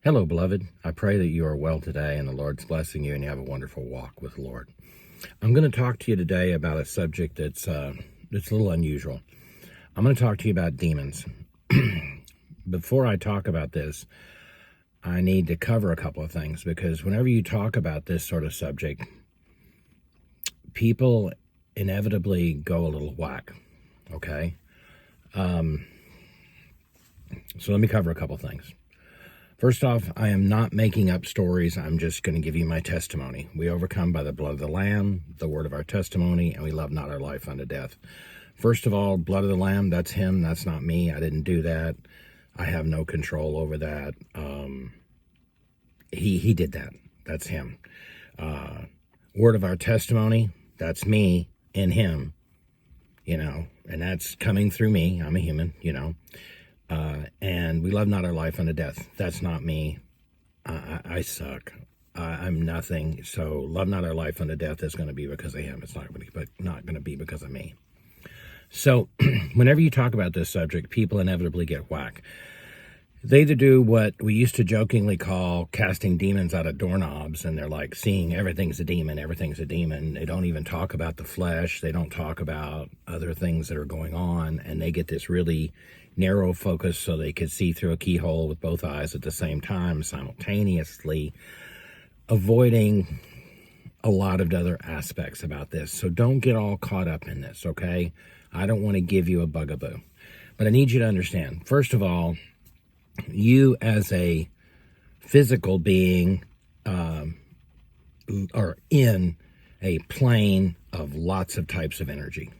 Hello, beloved. I pray that you are well today and the Lord's blessing you and you have a wonderful walk with the Lord. I'm going to talk to you today about a subject that's a little unusual. I'm going to talk to you about demons. Before I talk about this, I need to cover a couple of things because whenever you talk about this sort of subject, people inevitably go a little whack, okay? So let me cover a couple of things. First off, I am not making up stories. I'm just going to give you my testimony. We overcome by the blood of the Lamb, the word of our testimony, and we love not our life unto death. First of all, blood of the Lamb, that's him. That's not me. I didn't do that. I have no control over that. He did that. That's him. Word of our testimony, that's me in him, and that's coming through me. I'm a human, and we love not our life unto death. That's not me. I suck. I'm nothing. So love not our life unto death is going to be because of him. It's not going to be because of me. So whenever you talk about this subject, people inevitably get whack. They either do what we used to jokingly call casting demons out of doorknobs, and they're like seeing everything's a demon, everything's a demon. They don't even talk about the flesh. They don't talk about other things that are going on, and they get this really narrow focus so they could see through a keyhole with both eyes at the same time, simultaneously avoiding a lot of other aspects about this. So don't get all caught up in this, okay? I don't want to give you a bugaboo. But I need you to understand, first of all, you as a physical being are in a plane of lots of types of energy.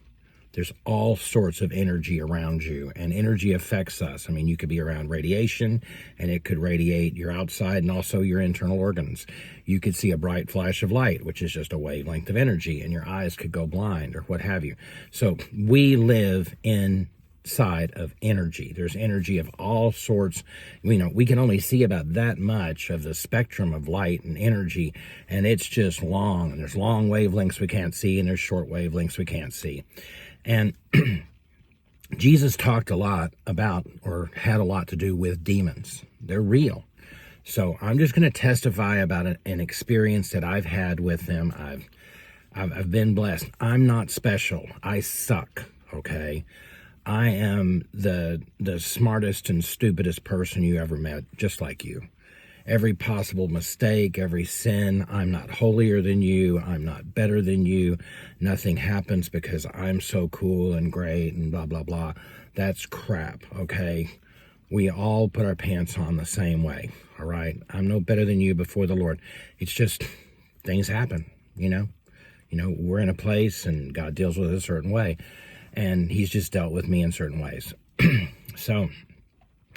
There's all sorts of energy around you, and energy affects us. I mean, you could be around radiation, and it could radiate your outside and also your internal organs. You could see a bright flash of light, which is just a wavelength of energy, and your eyes could go blind or what have you. So we live inside of energy. There's energy of all sorts. We can only see about that much of the spectrum of light and energy, and it's just long. And there's long wavelengths we can't see, and there's short wavelengths we can't see. And Jesus talked a lot about, or had a lot to do with demons. They're real. So I'm just going to testify about an experience that I've had with them. I've been blessed. I'm not special. I suck, okay? I am the smartest and stupidest person you ever met, just like you. Every possible mistake, every sin, I'm not holier than you, I'm not better than you, nothing happens because I'm so cool and great and blah, blah, blah. That's crap, okay? We all put our pants on the same way, all right? I'm no better than you before the Lord. It's just things happen, we're in a place and God deals with it a certain way, and he's just dealt with me in certain ways. So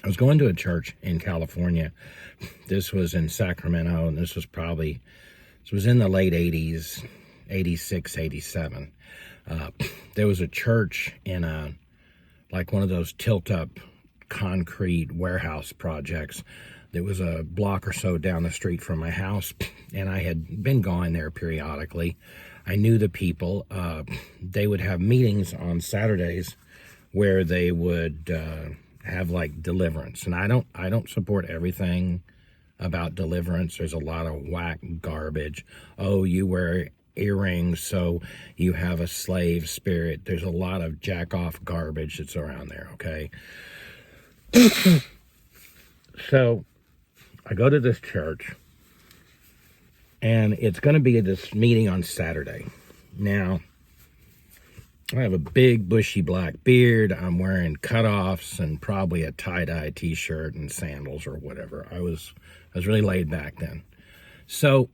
I was going to a church in California. This was in Sacramento, and this was in the late 80s, 86, 87. There was a church in one of those tilt-up concrete warehouse projects that was a block or so down the street from my house, and I had been going there periodically. I knew the people. They would have meetings on Saturdays where they would have like deliverance, and I don't support everything about deliverance. There's a lot of whack garbage. Oh, you wear earrings, so you have a slave spirit. There's a lot of jack off garbage that's around there, okay? So I go to this church, and it's going to be this meeting on Saturday. Now, I have a big bushy black beard. I'm wearing cutoffs and probably a tie-dye t-shirt and sandals or whatever. I was really laid back then. So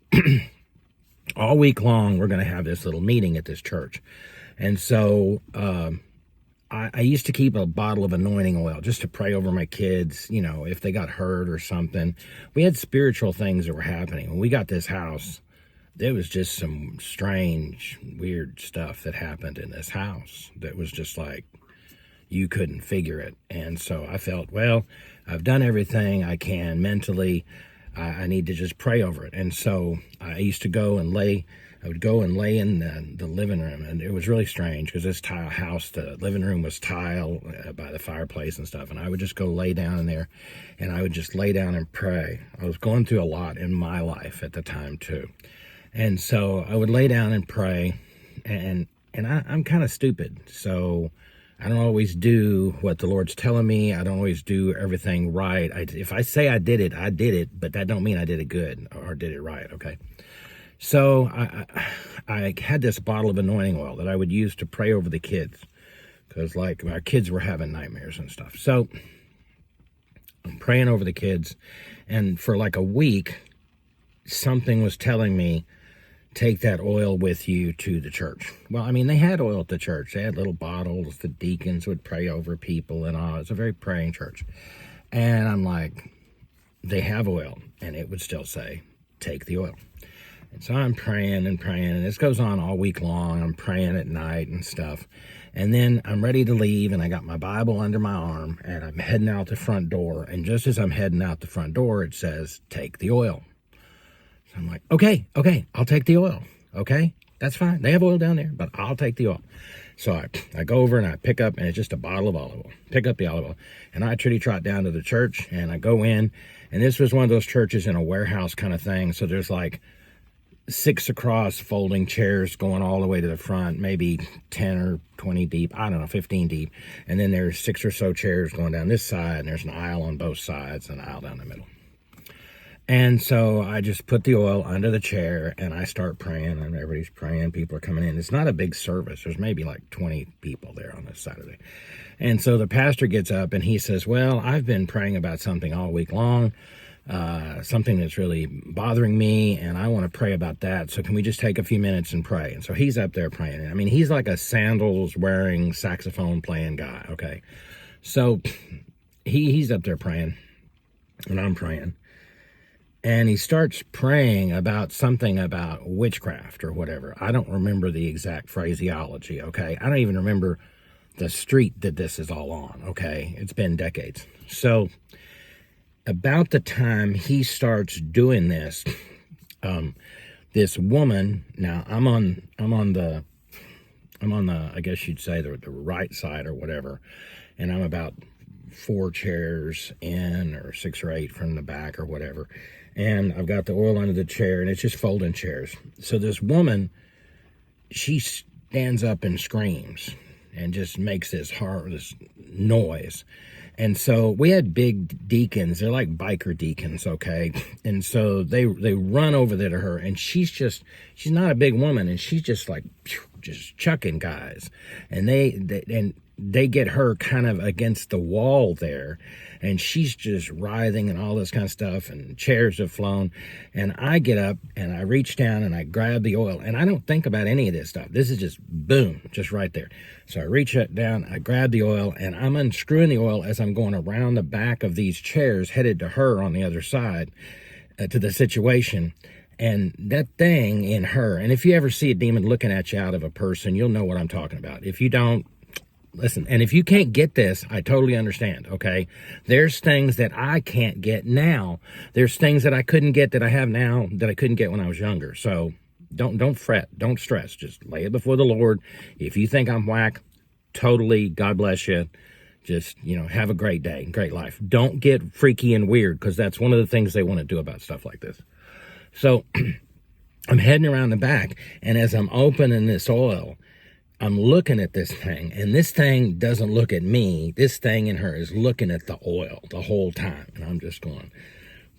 all week long, we're going to have this little meeting at this church. And so I used to keep a bottle of anointing oil just to pray over my kids, if they got hurt or something. We had spiritual things that were happening. When we got this house, there was just some strange, weird stuff that happened in this house that was just like, you couldn't figure it. And so I felt, well, I've done everything I can mentally. I need to just pray over it. And so I used to go and lay I would go and lay in the living room, and it was really strange because this tile house, the living room was tile by the fireplace and stuff, and I would just go lay down in there, and I would just lay down and pray. I was going through a lot in my life at the time too, and so I would lay down and pray, and I'm kind of stupid, so I don't always do what the Lord's telling me. I don't always do everything right. If I say I did it, but that don't mean I did it good or did it right, okay? So I had this bottle of anointing oil that I would use to pray over the kids because, like, our kids were having nightmares and stuff. So I'm praying over the kids, and for like a week, something was telling me, take that oil with you to the church. Well, I mean, they had oil at the church. They had little bottles. The deacons would pray over people and all. It's a very praying church. And I'm like, they have oil. And it would still say, take the oil. And so I'm praying, and this goes on all week long. I'm praying at night and stuff. And then I'm ready to leave, and I got my Bible under my arm, and I'm heading out the front door. And just as I'm heading out the front door, it says, take the oil. So I'm like, okay, I'll take the oil. Okay, that's fine. They have oil down there, but I'll take the oil. So I go over and I pick up, and it's just a bottle of olive oil. Pick up the olive oil. And I trot down to the church, and I go in. And this was one of those churches in a warehouse kind of thing. So there's like 6 across folding chairs going all the way to the front, maybe 10 or 20 deep, I don't know, 15 deep. And then there's 6 or so chairs going down this side, and there's an aisle on both sides and an aisle down the middle. And so I just put the oil under the chair, and I start praying, and everybody's praying. People are coming in. It's not a big service. There's maybe like 20 people there on this Saturday. And so the pastor gets up, and he says, well, I've been praying about something all week long, something that's really bothering me, and I want to pray about that. So can we just take a few minutes and pray? And so he's up there praying. I mean, he's like a sandals wearing, saxophone playing guy. Okay. So he's up there praying, and I'm praying. And he starts praying about something about witchcraft or whatever. I don't remember the exact phraseology, okay? I don't even remember the street that this is all on, okay? It's been decades. So about the time he starts doing this, this woman, now I'm on the, I guess you'd say the right side or whatever, and I'm about 4 chairs in or 6 or 8 from the back or whatever. And I've got the oil under the chair, and it's just folding chairs. So this woman, she stands up and screams and just makes this noise. And so we had big deacons. They're like biker deacons, okay? And so they run over there to her, and she's not a big woman, and she's just like, just chucking guys. And they get her kind of against the wall there, and she's just writhing and all this kind of stuff, and chairs have flown. And I get up and I reach down and I grab the oil, and I don't think about any of this stuff. This is just boom, just right there. So I reach it down, I grab the oil, and I'm unscrewing the oil as I'm going around the back of these chairs headed to her on the other side, to the situation. And that thing in her, and if you ever see a demon looking at you out of a person, you'll know what I'm talking about. If you don't, listen, and if you can't get this, I totally understand, okay? There's things that I can't get now. There's things that I couldn't get that I have now that I couldn't get when I was younger. So don't fret, don't stress. Just lay it before the Lord. If you think I'm whack, totally, God bless you. Just, have a great day, great life. Don't get freaky and weird, because that's one of the things they want to do about stuff like this. So I'm heading around the back, and as I'm opening this oil, I'm looking at this thing, and this thing doesn't look at me. This thing in her is looking at the oil the whole time. And I'm just going,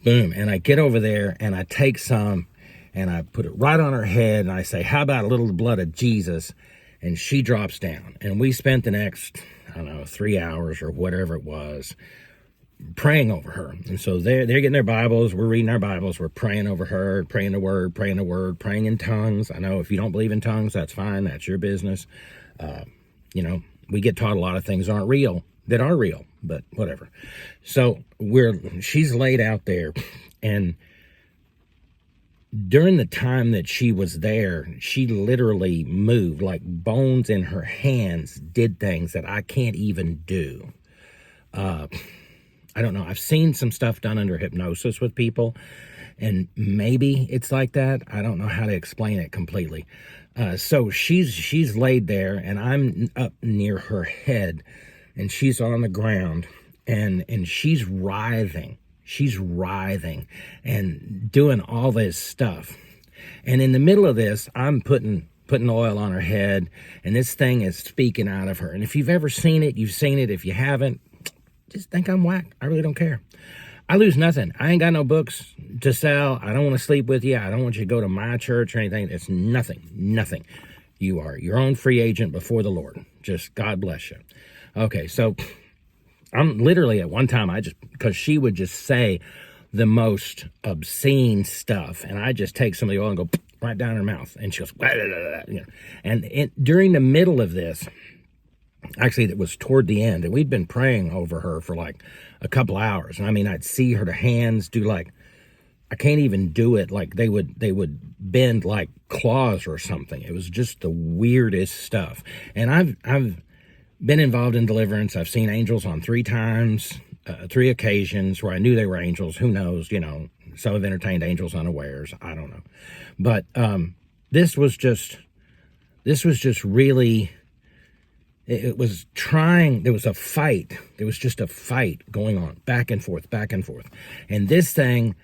boom. And I get over there, and I take some, and I put it right on her head, and I say, how about a little blood of Jesus? And she drops down. And we spent the next, 3 hours or whatever it was, praying over her. And so they're getting their Bibles, we're reading our Bibles, we're praying over her, praying the word, praying in tongues. I know if you don't believe in tongues, that's fine, that's your business. We get taught a lot of things aren't real, that are real, but whatever. So she's laid out there, and during the time that she was there, she literally moved, like bones in her hands did things that I can't even do. I don't know. I've seen some stuff done under hypnosis with people, And maybe it's like that. I don't know how to explain it completely. So she's laid there, and I'm up near her head, and she's on the ground, and she's writhing. She's writhing and doing all this stuff. And in the middle of this, I'm putting oil on her head, and this thing is speaking out of her. And if you've ever seen it, you've seen it. If you haven't, just think I'm whack. I really don't care. I lose nothing. I ain't got no books to sell. I don't want to sleep with you. I don't want you to go to my church or anything. It's nothing. You are your own free agent before the Lord. Just God bless you. Okay, so I'm literally at one time, because she would just say the most obscene stuff, and I just take some of the oil and go right down her mouth, and she goes, blah, blah, blah, you know. And during the middle of this, actually, it was toward the end, and we'd been praying over her for like a couple hours. And I mean, I'd see her hands do like, I can't even do it. Like they would bend like claws or something. It was just the weirdest stuff. And I've been involved in deliverance. I've seen angels on 3 times, 3 occasions where I knew they were angels. Who knows? You know, some have entertained angels unawares. I don't know. But this was just really, it was trying, there was a fight. There was just a fight going on, back and forth. And this thing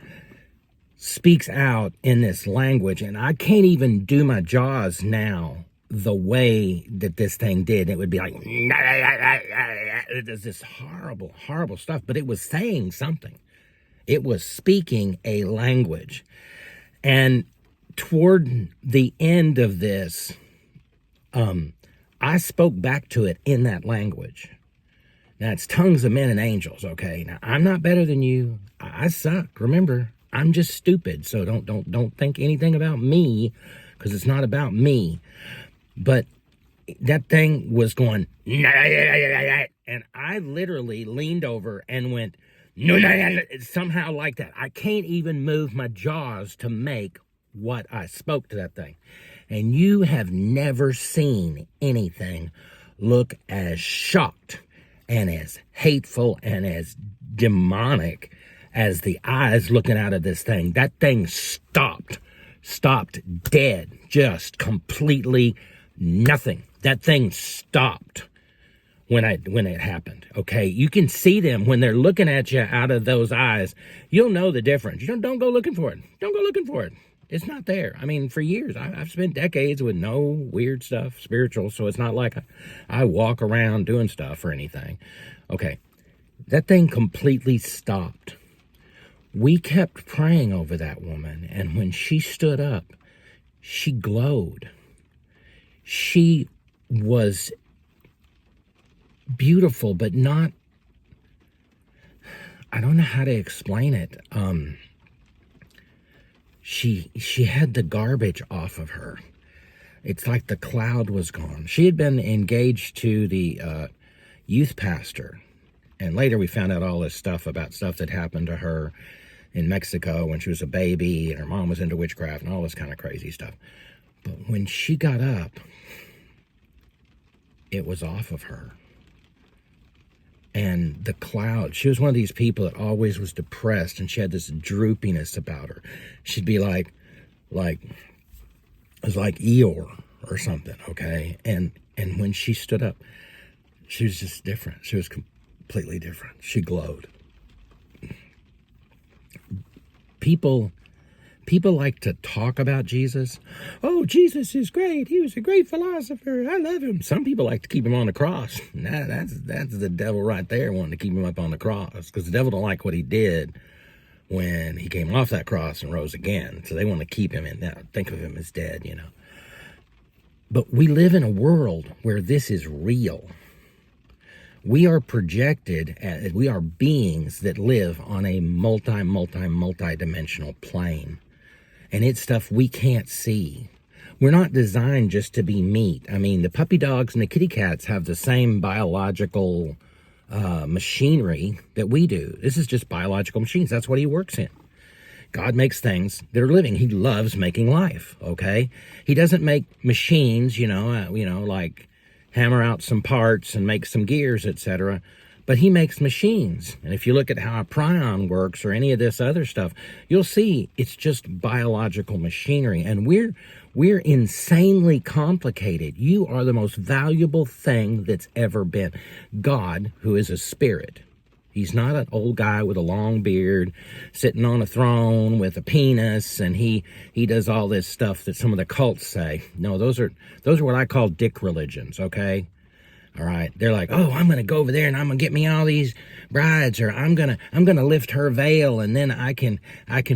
speaks out in this language, and I can't even do my jaws now the way that this thing did. It would be like, it was this horrible stuff, but it was saying something. It was speaking a language. And toward the end of this, I spoke back to it in that language. Now, it's tongues of men and angels, okay? Now, I'm not better than you. I suck. Remember, I'm just stupid. So don't think anything about me, because it's not about me. But that thing was going, and I literally leaned over and went, somehow like that. I can't even move my jaws to make what I spoke to that thing. And you have never seen anything look as shocked and as hateful and as demonic as the eyes looking out of this thing. That thing stopped dead, just completely nothing. That thing stopped when it happened. Okay, you can see them when they're looking at you out of those eyes. You'll know the difference. Don't go looking for it. Don't go looking for it. It's not there. I mean, for years, I've spent decades with no weird stuff, spiritual, so it's not like I walk around doing stuff or anything. Okay, that thing completely stopped. We kept praying over that woman, and when she stood up, she glowed. She was beautiful, but not, I don't know how to explain it. She had the garbage off of her. It's like the cloud was gone. She had been engaged to the youth pastor, and later we found out all this stuff about stuff that happened to her in Mexico when she was a baby, and her mom was into witchcraft and all this kind of crazy stuff. But when she got up, it was off of her. And the cloud, she was one of these people that always was depressed, and she had this droopiness about her. She'd be like it was like Eeyore or something, okay? And when she stood up, she was just different. She was completely different. She glowed. People like to talk about Jesus. Oh, Jesus is great. He was a great philosopher. I love him. Some people like to keep him on the cross. That's the devil right there, wanting to keep him up on the cross, because the devil don't like what he did when he came off that cross and rose again. So they want to keep him in that. Think of him as dead, you know. But we live in a world where this is real. We are projected as, we are beings that live on a multi-dimensional plane. And it's stuff we can't see. We're not designed just to be meat. I mean, the puppy dogs and the kitty cats have the same biological machinery that we do. This is just biological machines. That's what he works in. God makes things that are living. He loves making life, okay? He doesn't make machines, like hammer out some parts and make some gears, etc. But he makes machines. And if you look at how a prion works or any of this other stuff, you'll see it's just biological machinery. And we're insanely complicated. You are the most valuable thing that's ever been. God, who is a spirit. He's not an old guy with a long beard sitting on a throne with a penis, and he does all this stuff that some of the cults say. No, those are what I call dick religions, okay? All right. They're like, oh, I'm going to go over there and I'm going to get me all these brides, or I'm going to lift her veil, and then I can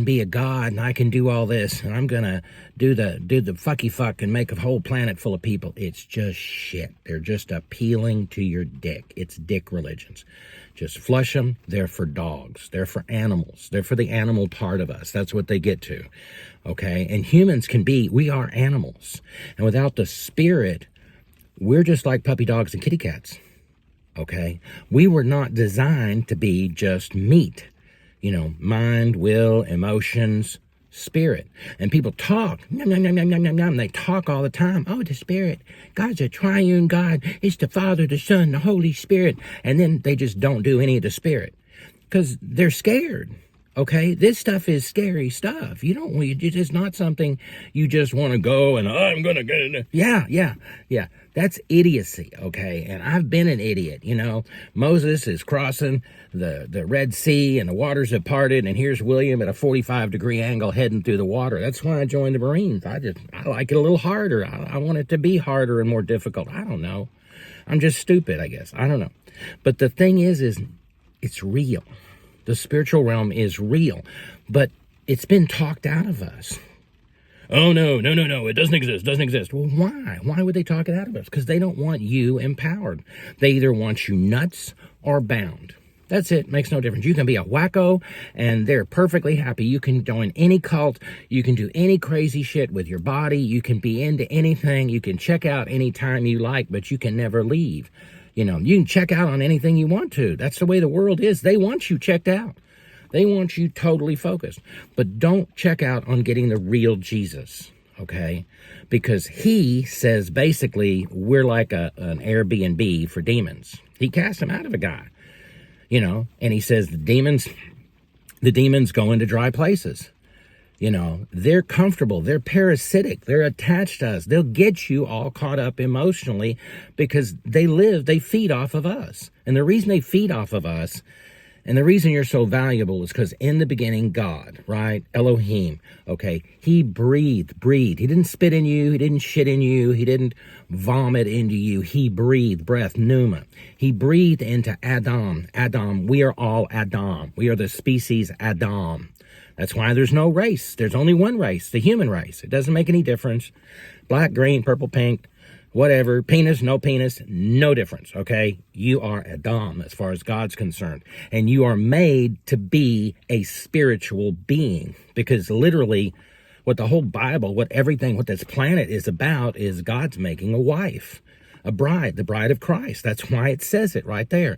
be a god and I can do all this, and I'm going to do the fucky fuck and make a whole planet full of people. It's just shit. They're just appealing to your dick. It's dick religions. Just flush them. They're for dogs. They're for animals. They're for the animal part of us. That's what they get to. Okay. And humans we are animals. And without the spirit, we're just like puppy dogs and kitty cats, okay? We were not designed to be just meat, mind, will, emotions, spirit. And people talk, nom, nom, nom, nom, nom, nom, nom. They talk all the time. Oh, the spirit. God's a triune God. It's the Father, the Son, the Holy Spirit. And then they just don't do any of the spirit because they're scared. Okay, this stuff is scary stuff. It's not something you just want to go and I'm going to get it. Yeah. That's idiocy, okay? And I've been an idiot, Moses is crossing the Red Sea and the waters have parted, and here's William at a 45-degree angle heading through the water. That's why I joined the Marines. I like it a little harder. I want it to be harder and more difficult. I don't know. I'm just stupid, I guess. I don't know. But the thing is it's real. The spiritual realm is real, but it's been talked out of us. Oh, no, it doesn't exist. Well, why? Why would they talk it out of us? Because they don't want you empowered. They either want you nuts or bound. That's it. Makes no difference. You can be a wacko, and they're perfectly happy. You can join any cult. You can do any crazy shit with your body. You can be into anything. You can check out anytime you like, but you can never leave. You can check out on anything you want to. That's the way the world is. They want you checked out. They want you totally focused. But don't check out on getting the real Jesus, okay? Because he says basically we're like an Airbnb for demons. He cast them out of a guy, and he says the demons go into dry places. They're comfortable. They're parasitic. They're attached to us. They'll get you all caught up emotionally because they feed off of us. And the reason they feed off of us, and the reason you're so valuable, is because in the beginning, God, right? Elohim, okay? He breathed. He didn't spit in you. He didn't shit in you. He didn't vomit into you. He breathed, breath, pneuma. He breathed into Adam. We are all Adam. We are the species Adam. That's why there's no race. There's only one race, the human race. It doesn't make any difference. Black, green, purple, pink, whatever. Penis, no difference, okay? You are Adam as far as God's concerned. And you are made to be a spiritual being. Because literally, what the whole Bible, what this planet is about is God's making a wife. A bride, the bride of Christ. That's why it says it right there.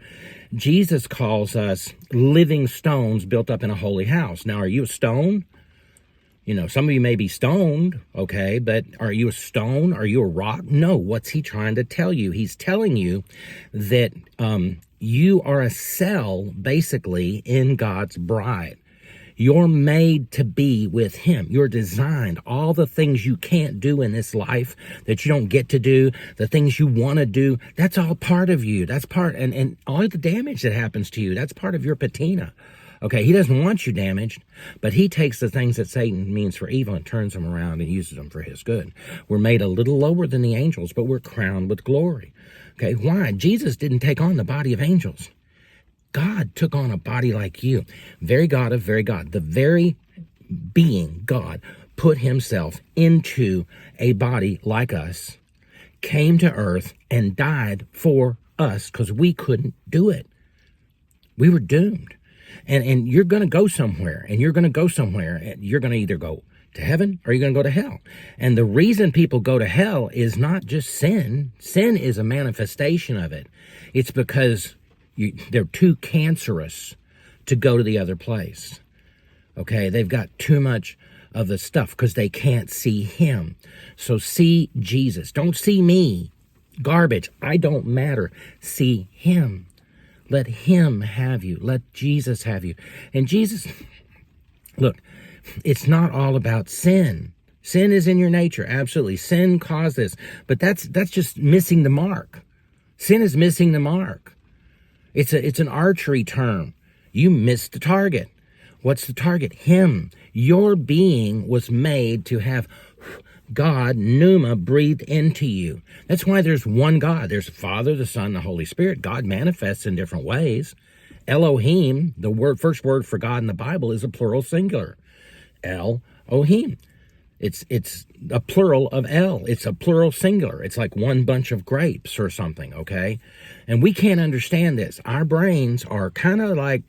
Jesus calls us living stones built up in a holy house. Now, are you a stone? Some of you may be stoned, okay, but are you a stone? Are you a rock? No, what's he trying to tell you? He's telling you that you are a cell, basically, in God's bride. You're made to be with him. You're designed. All the things you can't do in this life that you don't get to do, the things you want to do, that's all part of you. That's part, and all the damage that happens to you, that's part of your patina. Okay, he doesn't want you damaged, but he takes the things that Satan means for evil and turns them around and uses them for his good. We're made a little lower than the angels, but we're crowned with glory. Okay, why? Jesus didn't take on the body of angels. God took on a body like you. Very God of very God. The very being, God, put himself into a body like us, came to earth, and died for us because we couldn't do it. We were doomed. And you're going to go somewhere, and you're going to go somewhere, and you're going to either go to heaven or you're going to go to hell. And the reason people go to hell is not just sin. Sin is a manifestation of it. It's because they're too cancerous to go to the other place. Okay, they've got too much of the stuff because they can't see him. So see Jesus. Don't see me. Garbage. I don't matter. See him. Let him have you. Let Jesus have you. And Jesus, look, it's not all about sin. Sin is in your nature, absolutely. Sin caused this, but that's just missing the mark. Sin is missing the mark. It's an archery term. You missed the target. What's the target? Him. Your being was made to have God, pneuma, breathed into you. That's why there's one God. There's the Father, the Son, the Holy Spirit. God manifests in different ways. Elohim, the first word for God in the Bible, is a plural singular. El-Ohim. It's a plural of El. It's a plural singular. It's like one bunch of grapes or something, okay? And we can't understand this. Our brains are kind of like,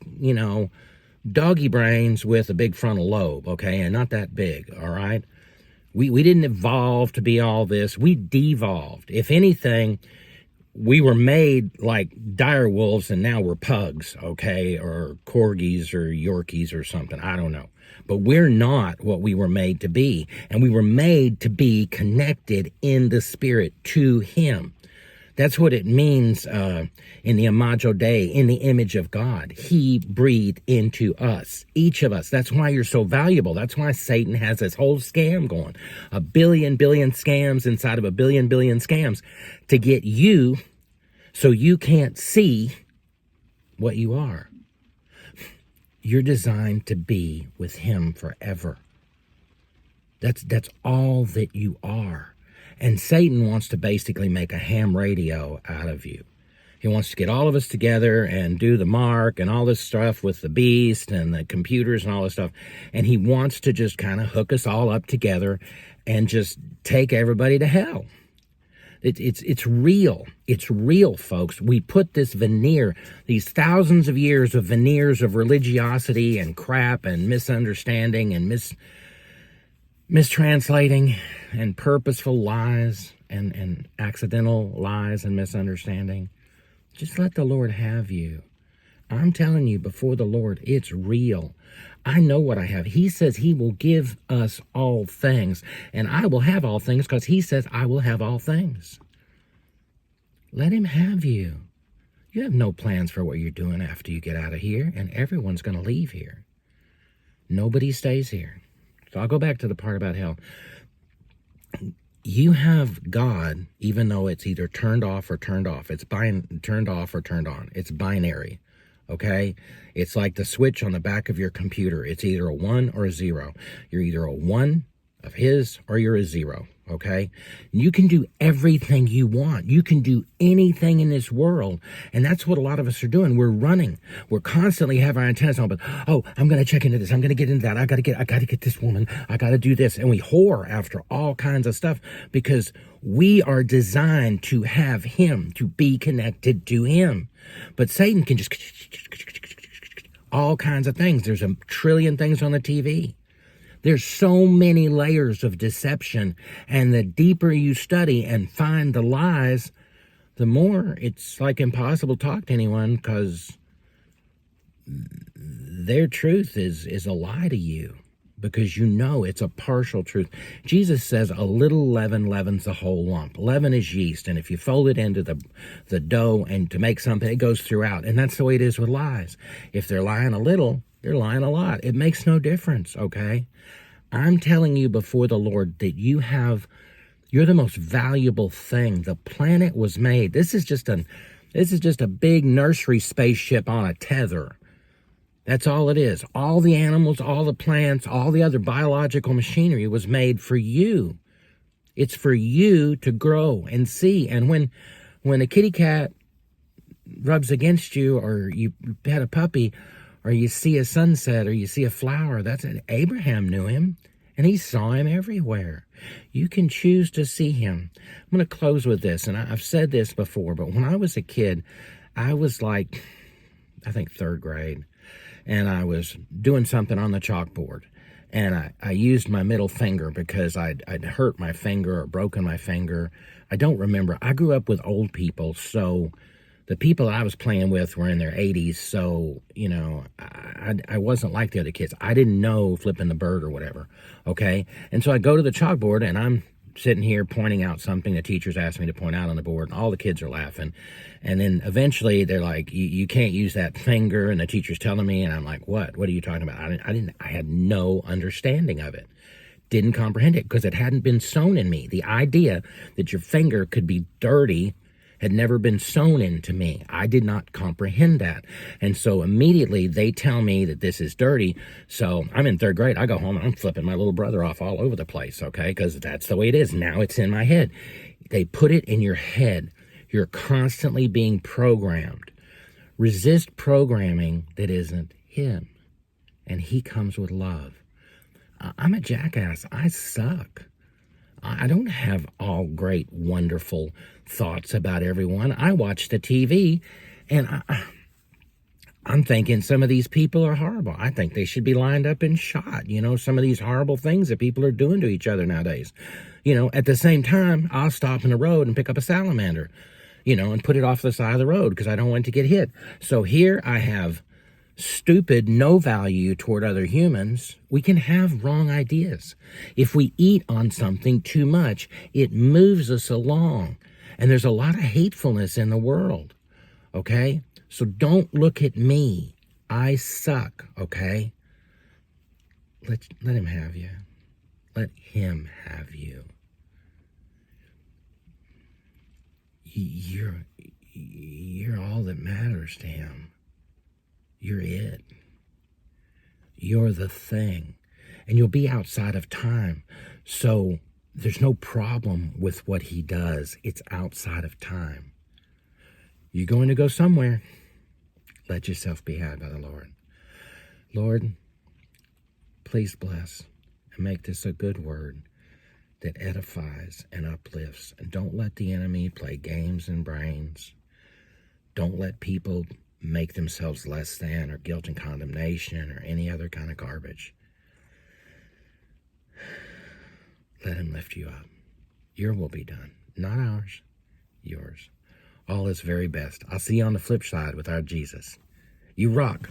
doggy brains with a big frontal lobe, okay? And not that big, all right? We didn't evolve to be all this. We devolved. If anything, we were made like dire wolves and now we're pugs, okay? Or corgis or Yorkies or something. I don't know. But we're not what we were made to be. And we were made to be connected in the spirit to him. That's what it means in the Imago Dei, in the image of God. He breathed into us, each of us. That's why you're so valuable. That's why Satan has this whole scam going. A billion scams inside of a billion scams to get you so you can't see what you are. You're designed to be with him forever. That's all that you are. And Satan wants to basically make a ham radio out of you. He wants to get all of us together and do the mark and all this stuff with the beast and the computers and all this stuff. And he wants to just kind of hook us all up together and just take everybody to hell. It's real. It's real, folks. We put this veneer, these thousands of years of veneers of religiosity and crap and misunderstanding and mistranslating and purposeful lies and accidental lies and misunderstanding. Just let the Lord have you. I'm telling you, before the Lord, it's real. I know what I have. He says he will give us all things, and I will have all things because he says I will have all things. Let him have you. You have no plans for what you're doing after you get out of here, and everyone's going to leave here. Nobody stays here. So I'll go back to the part about hell. You have God, even though it's either turned off or turned off. It's turned off or turned on. It's binary. Okay? It's like the switch on the back of your computer. It's either a 1 or a 0. You're either a 1 of his or you're a 0. Okay? You can do everything you want. You can do anything in this world. And that's what a lot of us are doing. We're running. We're constantly have our antennas on, but, oh, I'm going to check into this. I'm going to get into that. I got to get this woman. I got to do this. And we whore after all kinds of stuff because we are designed to have him, to be connected to him. But Satan can just all kinds of things. There's a trillion things on the TV. There's so many layers of deception, and the deeper you study and find the lies, the more it's like impossible to talk to anyone because their truth is a lie to you because you know it's a partial truth. Jesus says a little leaven leavens the whole lump. Leaven is yeast, and if you fold it into the dough and to make something, it goes throughout, and that's the way it is with lies. If they're lying a little, they're lying a lot. It makes no difference, okay? I'm telling you before the Lord that you're the most valuable thing. The planet was made. This is just a big nursery spaceship on a tether. That's all it is. All the animals, all the plants, all the other biological machinery was made for you. It's for you to grow and see. And when a kitty cat rubs against you, or you pet a puppy, or you see a sunset, or you see a flower, that's it. Abraham knew him, and he saw him everywhere. You can choose to see him. I'm going to close with this, and I've said this before, but when I was a kid, I was like, I think 3rd grade, and I was doing something on the chalkboard, and I used my middle finger because I'd hurt my finger or broken my finger. I don't remember. I grew up with old people, so the people I was playing with were in their 80s, so, I wasn't like the other kids. I didn't know flipping the bird or whatever, okay? And so I go to the chalkboard, and I'm sitting here pointing out something the teachers asked me to point out on the board, and all the kids are laughing. And then eventually they're like, you can't use that finger, and the teacher's telling me, and I'm like, what are you talking about? I had no understanding of it. Didn't comprehend it because it hadn't been sown in me. The idea that your finger could be dirty had never been sown into me. I did not comprehend that. And so immediately they tell me that this is dirty. So I'm in third grade. I go home and I'm flipping my little brother off all over the place, okay? Because that's the way it is. Now it's in my head. They put it in your head. You're constantly being programmed. Resist programming that isn't him. And he comes with love. I'm a jackass. I suck. I don't have all great, wonderful thoughts about everyone. I watch the TV, and I'm thinking some of these people are horrible. I think they should be lined up and shot. You know, some of these horrible things that people are doing to each other nowadays. You know, at the same time, I'll stop in the road and pick up a salamander, you know, and put it off the side of the road because I don't want it to get hit. So here I have stupid, no value toward other humans. We can have wrong ideas. If we eat on something too much, it moves us along. And there's a lot of hatefulness in the world, okay? So don't look at me. I suck, okay? Let him have you. Let him have you. You're all that matters to him. You're it. You're the thing. And you'll be outside of time. So there's no problem with what he does. It's outside of time. You're going to go somewhere. Let yourself be had by the Lord. Lord, please bless and make this a good word that edifies and uplifts. And don't let the enemy play games and brains. Don't let people make themselves less than or guilt and condemnation or any other kind of garbage. Let him lift you up. Your will be done. Not ours, yours. All is very best. I'll see you on the flip side with our Jesus. You rock.